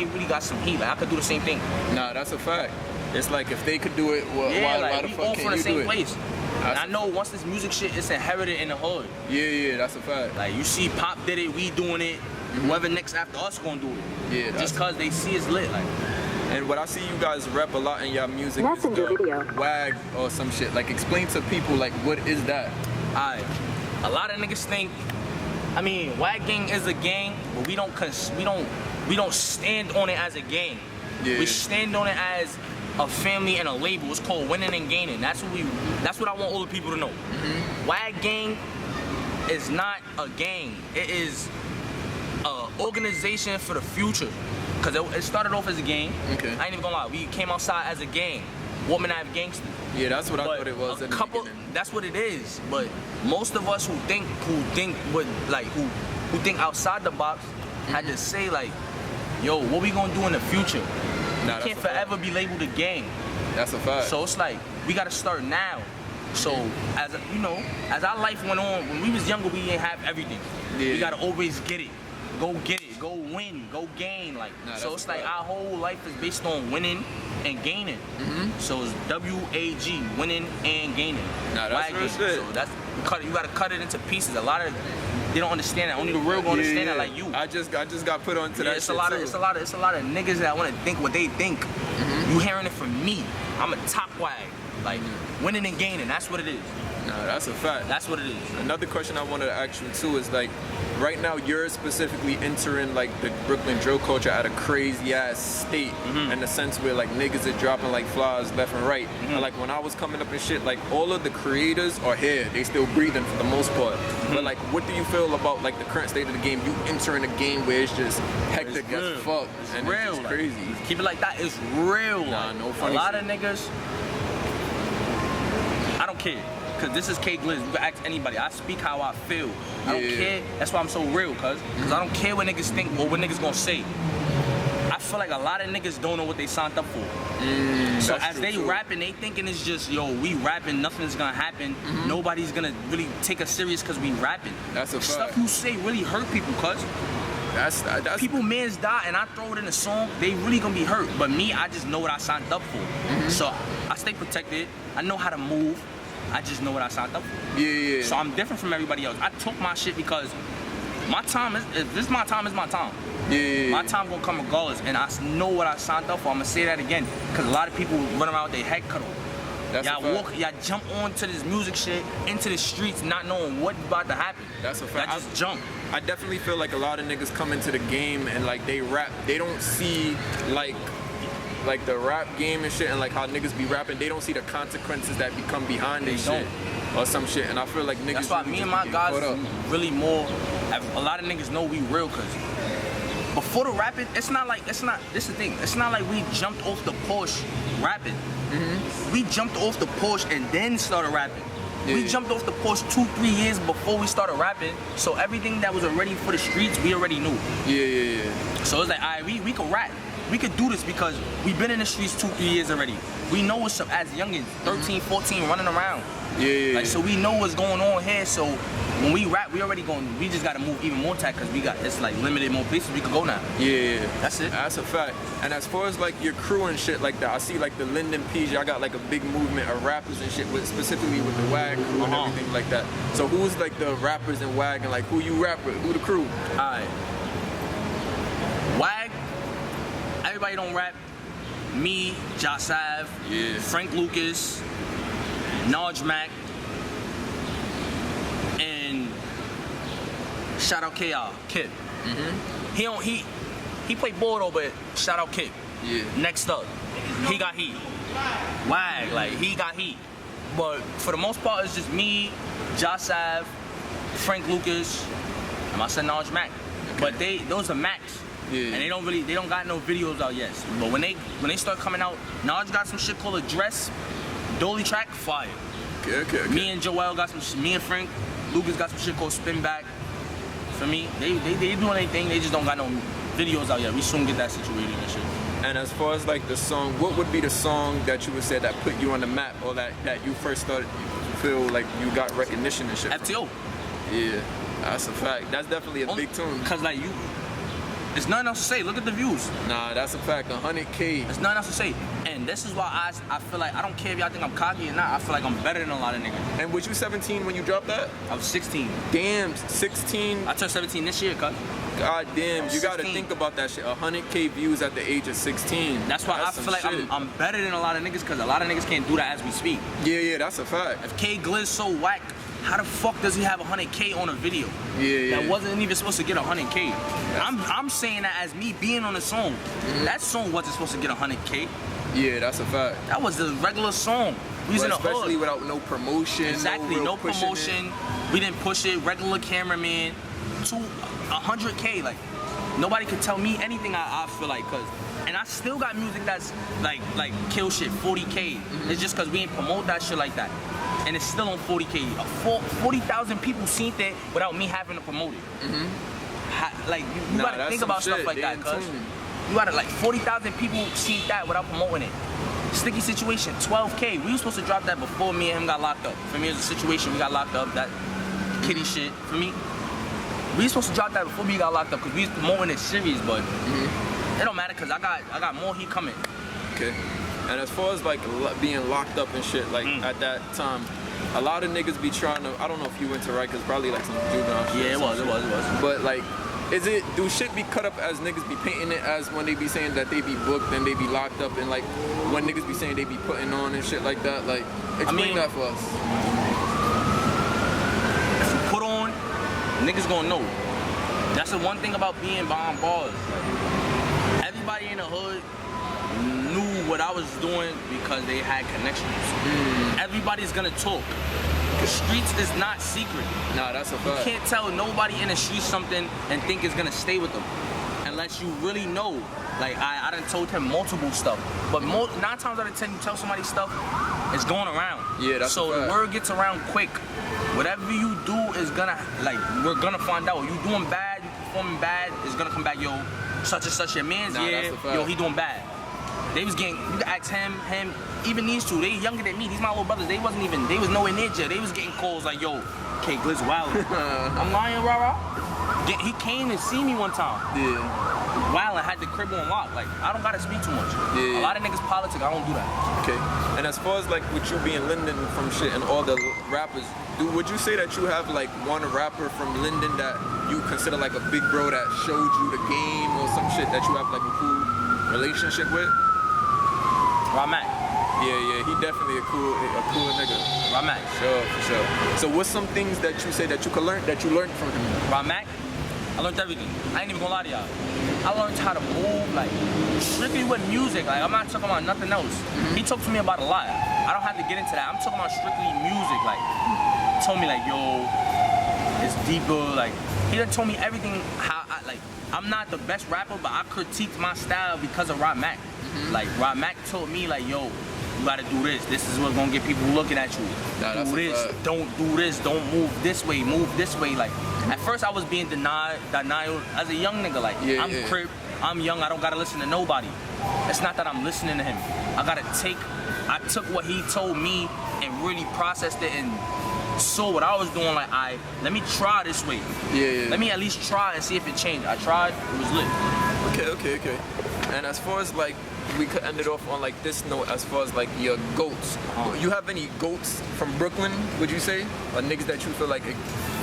really got some heat. Like I could do the same thing. Nah, that's a fact. It's like if they could do it, why the fuck can't you do it? Place. And I know once this music shit is inherited in the hood. Yeah, that's a fact. Like you see Pop did it, we doing it. Whoever next after us gonna do it. Yeah, just cause they see it's lit. Like. And what I see you guys rap a lot in your music is the WAG or some shit. Like explain to people like what is that? Alright, a lot of niggas think. I mean, WAG gang is a gang, but we don't stand on it as a gang. Yeah. We stand on it as a family and a label. It's called Winning and Gaining. That's what I want all the people to know. WAG gang is not a gang. It is an organization for the future. Cause it started off as a gang. Okay. I ain't even gonna lie. We came outside as a gang. Woman have gangsters. Yeah, that's what I thought it was. That's what it is. But most of us who think outside the box had to say like, yo, what we gonna do in the future? We can't forever be labeled a gang. That's a fact. So it's like we gotta start now. So as you know, as our life went on, when we was younger, we didn't have everything. Yeah. We gotta always get it. Go get it, go win, go gain. Like so it's like our whole life is based on winning and gaining. So it's W-A-G, winning and gaining. Nah, that's real shit. So that's you gotta cut it into pieces. A lot of they don't understand that. Only the real gonna understand that, like you. I just got put onto that. It's a lot of niggas that wanna think what they think. You hearing it from me. I'm a top WAG. Like winning and gaining, that's what it is. Nah, that's a fact. That's what it is. Another question I wanted to ask you too is like, right now you're specifically entering like the Brooklyn drill culture at a crazy ass state in the sense where like niggas are dropping like flies left and right. And like when I was coming up and shit, like all of the creators are here. They still breathing for the most part. But like, what do you feel about like the current state of the game? You entering a game where it's just hectic as fuck. It's real. It's crazy. Keep it like that. It's real. Nah, no funny. A lot of niggas. I don't care. Cause this is Kay Glizz. You can ask anybody. I speak how I feel. I don't care. That's why I'm so real, cause I don't care what niggas think or what niggas gonna say. I feel like a lot of niggas don't know what they signed up for. So as they rapping, they thinking it's just, yo, we rapping, nothing's gonna happen. Nobody's gonna really take us serious cause we rapping. That's a fact. Stuff you say really hurt people, cause that's people mans die and I throw it in a song, they really gonna be hurt. But me, I just know what I signed up for. So I stay protected. I know how to move. I just know what I signed up for. Yeah. So I'm different from everybody else. I took my shit because my time is, if this is my time, it's my time. Yeah. My time gonna come regardless, and I know what I signed up for. I'm gonna say that again, because a lot of people run around with their head cut off. Y'all jump onto this music shit, into the streets, not knowing what's about to happen. That's a fact. Y'all just jump. I definitely feel like a lot of niggas come into the game and like they rap, they don't see like the rap game and shit and like how niggas be rapping, they don't see the consequences that become behind this shit or some shit. And I feel like niggas. That's why me and my guys really more. A lot of niggas know we real, cause before the rapping, this is the thing. It's not like we jumped off the Porsche rapping. We jumped off the Porsche and then started rapping. We jumped off the Porsche 2-3 years before we started rapping. So everything that was already for the streets, we already knew. Yeah. So it's like, alright, we can rap. We could do this because we've been in the streets 2-3 years already. We know what's up as youngins, 13, 14, running around. Yeah. So we know what's going on here. So when we rap, we just gotta move even more tight because it's like limited more places we could go now. Yeah. That's it. That's a fact. And as far as like your crew and shit like that, I see like the Linden Peas, y'all got like a big movement of rappers and shit, specifically with the WAG crew and everything like that. So who's like the rappers in WAG and like who you rap with? Who the crew? Alright. WAG. Everybody don't rap. Me, Josav, Frank Lucas, Naj Mac, and shout out KR, Kid. He played ball though, but shout out Kid. Next up, he got heat. WAG, like he got heat. But for the most part, it's just me, Josav, Frank Lucas, and I said Naj Mac. But those are Macs. And they don't got no videos out yet. But when they start coming out, Naj got some shit called a dress, Dolly track, fire. Okay. Me and Joel got some. Me and Frank Lucas got some shit called Spin Back. For me, they doing their thing. They just don't got no videos out yet. We soon get that situated and shit. And as far as like the song, what would be the song that you would say that put you on the map, or that you first started to feel like you got recognition and shit? FTO. Yeah, that's a fact. That's definitely a big tune. Cause like There's nothing else to say. Look at the views. Nah, that's a fact. 100K. There's nothing else to say. And this is why I feel like, I don't care if y'all think I'm cocky or not, I feel like I'm better than a lot of niggas. And was you 17 when you dropped that? I was 16. Damn, 16. I turned 17 this year, cuz. God damn, you gotta 16. think about that shit. 100K views at the age of 16. That's why I feel like I'm better than a lot of niggas, because a lot of niggas can't do that as we speak. Yeah, that's a fact. If Kay Glizz so whack, how the fuck does he have 100K on a video? Yeah. That wasn't even supposed to get 100K. I'm saying that as me being on the song. That song wasn't supposed to get 100K. Yeah, that's a fact. That was the regular song. We was in the hood. Especially without no promotion. Exactly, no promotion. We didn't push it. Regular cameraman. 100K. Like, nobody could tell me anything. I feel like, and I still got music that's like kill shit, 40K. It's just because we ain't promote that shit like that. And it's still on 40K. 40,000 people seen that without me having to promote it. Like, you gotta think about stuff like that, cuz. You gotta, like, 40,000 people seen that without promoting it. Sticky Situation, 12K. We were supposed to drop that before me and him got locked up. For me, it was a situation, we got locked up, that kitty shit. For me, we were supposed to drop that before we got locked up because we was promoting it serious, but it don't matter because I got more heat coming. Okay. And as far as like being locked up and shit, like at that time, a lot of niggas be trying to, I don't know if you went to Rikers, probably like some juvenile shit. Yeah, it was. But like, do shit be cut up as niggas be painting it as when they be saying that they be booked and they be locked up, and like when niggas be saying they be putting on and shit like that? Like, explain that for us. If you put on, niggas gonna know. That's the one thing about being behind bars. Everybody in the hood knew what I was doing because they had connections. Everybody's gonna talk. The streets is not secret. Nah, that's a fact. You can't tell nobody in the streets something and think it's gonna stay with them. Unless you really know. Like, I done told him multiple stuff. But 9 times out of 10, you tell somebody stuff, it's going around. Yeah, that's so a fact. the word gets around quick. Whatever you do is gonna, like, we're gonna find out. You doing bad, you performing bad, it's gonna come back, yo, such and such your man's, yo, he doing bad. They was getting, you can ask him, even these two, they younger than me, these my little brothers, they was nowhere near jail. They was getting calls like, yo, Kay Glizz wildin'. I'm lying, rah-rah. He came and see me one time. Yeah. Wildin', had the crib on lock. Like, I don't gotta speak too much. Yeah. A lot of niggas politics, I don't do that. Okay. And as far as like with you being Linden from shit and all the rappers, would you say that you have like one rapper from Linden that you consider like a big bro that showed you the game or some shit that you have like a cool relationship with? Ramak. Yeah, he definitely a cool nigga. Ramak. Sure, for sure. So what's some things that you say that you learned from him? Ramak, I learned everything. I ain't even gonna lie to y'all. I learned how to move, like, strictly with music. Like, I'm not talking about nothing else. He talked to me about a lot. I don't have to get into that. I'm talking about strictly music. Like, he told me, like, yo, it's deeper. Like, he done told me everything. How I'm not the best rapper, but I critiqued my style because of Ramak. Like, Ramak told me, like, yo, you gotta do this. This is what's gonna get people looking at you. Do this, don't do this, don't move this way, move this way. Like, at first I was being denial as a young nigga. Like, I'm crip, I'm young, I don't gotta listen to nobody. It's not that I'm listening to him. I took what he told me and really processed it and saw what I was doing. Like, let me try this way. Let me at least try and see if it changed. I tried, it was lit. Okay. And as far as like, we could end it off on like this note, as far as like your goats. You have any goats from Brooklyn, would you say? Or niggas that you feel like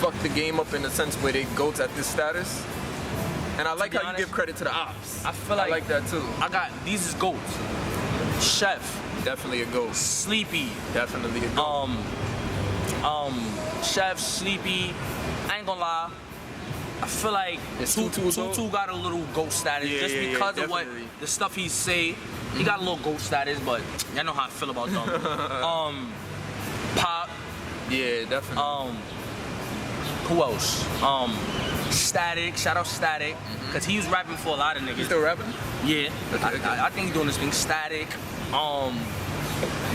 fucked the game up in the sense where they goats at this status? And I like how you give credit to the ops. I feel like I like that too. These is goats. Chef. Definitely a goat. Sleepy. Definitely a goat. Chef, Sleepy. I ain't gonna lie. I feel like Tutu got a little ghost status just because of what the stuff he say. He got a little ghost status, but y'all know how I feel about them. Pop. Yeah, definitely. Who else? Static. Shout out Static, cause he was rapping for a lot of niggas. You still rapping? Yeah. Okay. I think he's doing this thing. Static.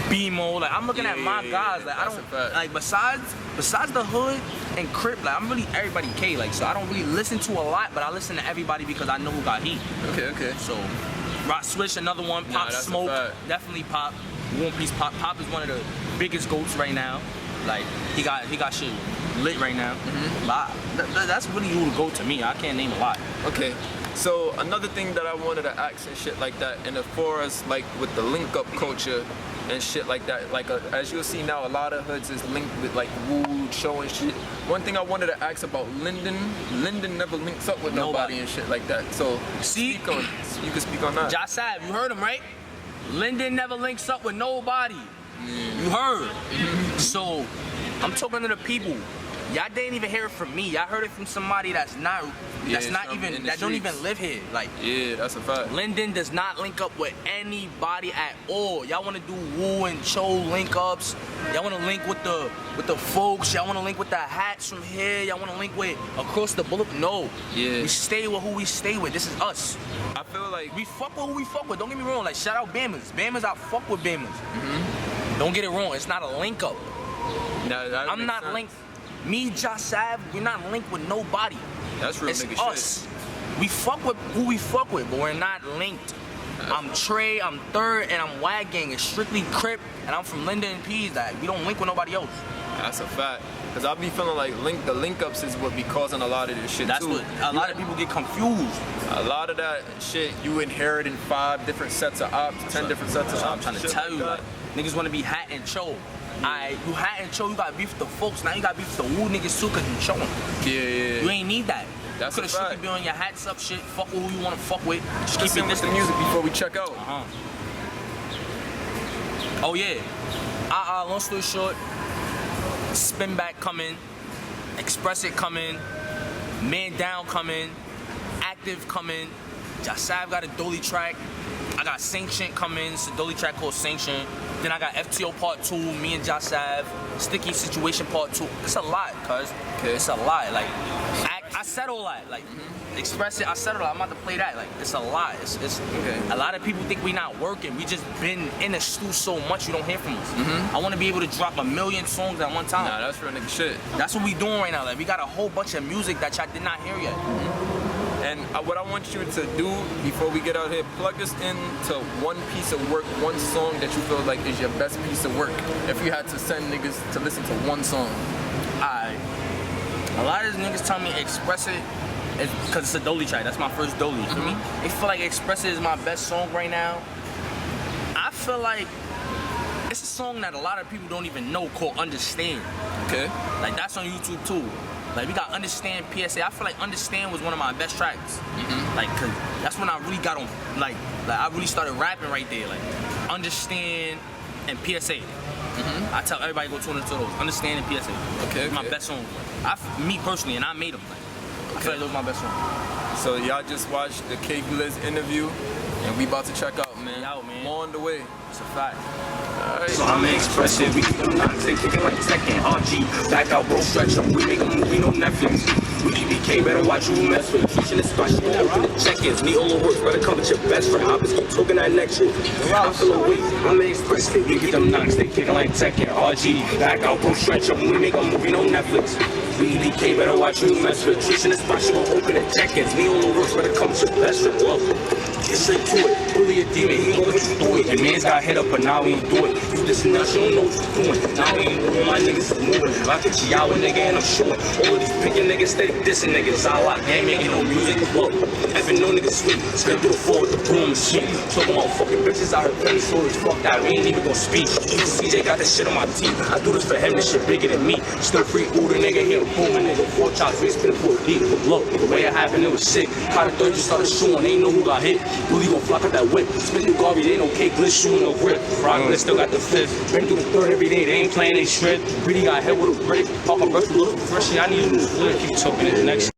BMO, like, I'm looking at my guys, like, I don't, like, besides the hood and Crip, like, I'm really everybody K, like, so I don't really listen to a lot, but I listen to everybody because I know who got heat. Okay. So, Rock Switch, another one, Pop Smoke, definitely Pop, One Piece Pop. Pop is one of the biggest goats right now. Like, he got shit lit right now. But that's really who to go to me. I can't name a lot. Okay. So another thing that I wanted to ask and shit like that, and as far as like with the link up culture and shit like that, like as you'll see now, a lot of hoods is linked with like Wood Show and shit. One thing I wanted to ask about Linden never links up with nobody and shit like that. So see, you can speak on that. Josav, you heard him right? Linden never links up with nobody. You heard. So I'm talking to the people. Y'all didn't even hear it from me. Y'all heard it from somebody that don't even live here. Like, yeah, that's a fact. Linden does not link up with anybody at all. Y'all want to do Woo and Cho link ups. Y'all want to link with the folks. Y'all want to link with the hats from here. Y'all want to link with across the boulevard. No. Yeah. We stay with who we stay with. This is us. I feel like we fuck with who we fuck with. Don't get me wrong. Like, shout out Bammers. Bammers, I fuck with Bammers. Don't get it wrong. It's not a link up. I'm not linked. Me, Josav, we're not linked with nobody. That's real it's nigga us. shit. We fuck with who we fuck with, but we're not linked. I'm Trey, I'm Third, and I'm Wag Gang. It's strictly Crip, and I'm from Linda and Peas. That we don't link with nobody else. That's a fact. Cause I be feeling like the link ups is what be causing a lot of this shit That's too. what a lot of people get confused. A lot of that shit you inherit in 5 different sets of ops, 10 different sets of ops. I'm trying to tell you, like, niggas want to be Hat and Cho. You Hat and Cho, you got beef with the folks. Now you got beef with the Woo niggas too, cause you showing. Yeah. You ain't need that. That's could have strictly been on your hats up shit. Fuck with who you want to fuck with. Just keep it the music before we check out. Oh yeah. Long story short, Spin Back coming, Express It coming, Man Down coming, Active coming, Josav got a Dolly track. I got Sanction coming, it's a Dolly track called Sanction. Then I got FTO Part 2, me and Josav, Sticky Situation Part 2. It's a lot, cuz. It's a lot. Like, I said all that. Like, Express It, I said all that. I'm about to play that. Like, it's a lot. It's a lot of people think we not working. We just been in the stew so much you don't hear from us. I want to be able to drop 1 million songs at one time. Nah, that's real nigga shit. That's what we doing right now. Like, we got a whole bunch of music that y'all did not hear yet. And what I want you to do before we get out here, plug us into one piece of work, one song that you feel like is your best piece of work. If you had to send niggas to listen to one song. A lot of these niggas tell me Express It because it's a Dolly track. That's my first Dolly. You feel me? They feel like Express It is my best song right now. I feel like it's a song that a lot of people don't even know called Understand. Okay. Like, that's on YouTube too. Like, we got Understand, PSA. I feel like Understand was one of my best tracks. Like, cause that's when I really got on, like I really started rapping right there. Like, Understand and PSA. I tell everybody go tune into those. Understand and PSA. Okay. My best song. Me personally, and I made them. Like, I feel like those are my best songs. So y'all just watched the Kay Glizz interview, and we about to check out, man. Man. More on the way. It's a fact. Alright. So I'ma express it, we keep them knocks, they kicking like second RG. Back out, bro, stretch them, we make a movie, no Netflix. We DBK, better watch who we mess with. Teaching the spot, she gon' open the check-ins. Need all the work, better come with your best friend. Hoppers keep talking that next shit. I feel away, I'ma express it, we get them knocks, they kicking like second RG. Back out, bro, stretch them, we make a movie, no Netflix. We DBK, better watch who we mess with. Teaching the spot, she gon' open the check-ins. Need all the work, better come with your best friend. Whoa. Get straight to it, bully a demon, he gon' let you do it. Your man's got hit up, but now he ain't do it. You listen now, she don't know what you doing. Now he ain't doing, my niggas is moving. I get you out, nigga, and I'm shooting. All of these picking niggas, steady dissing niggas. I like gang, making no music. Whoa, effing no niggas sweet. Spin through the floor with the broom and shit. Talking about fucking bitches, I heard plenty stories. Fuck that, we ain't even gon' speak. Even CJ got that shit on my teeth. I do this for him, this shit bigger than me. Still free Uda, nigga, he a booming nigga. 4 shots, we spin for a deep. Look, the way it happened, it was sick. How the third just started shooting, they ain't know who got hit. Really gon' flock up that whip. Spin through garbage, they ain't no Kay Glizz shooting no grip. Rock still got the 5th. Been through the 3rd every day, they ain't playing, they strip. Really got hit with a brick. Pop my brush a little fresh, I need a new flip. Keep talking it next.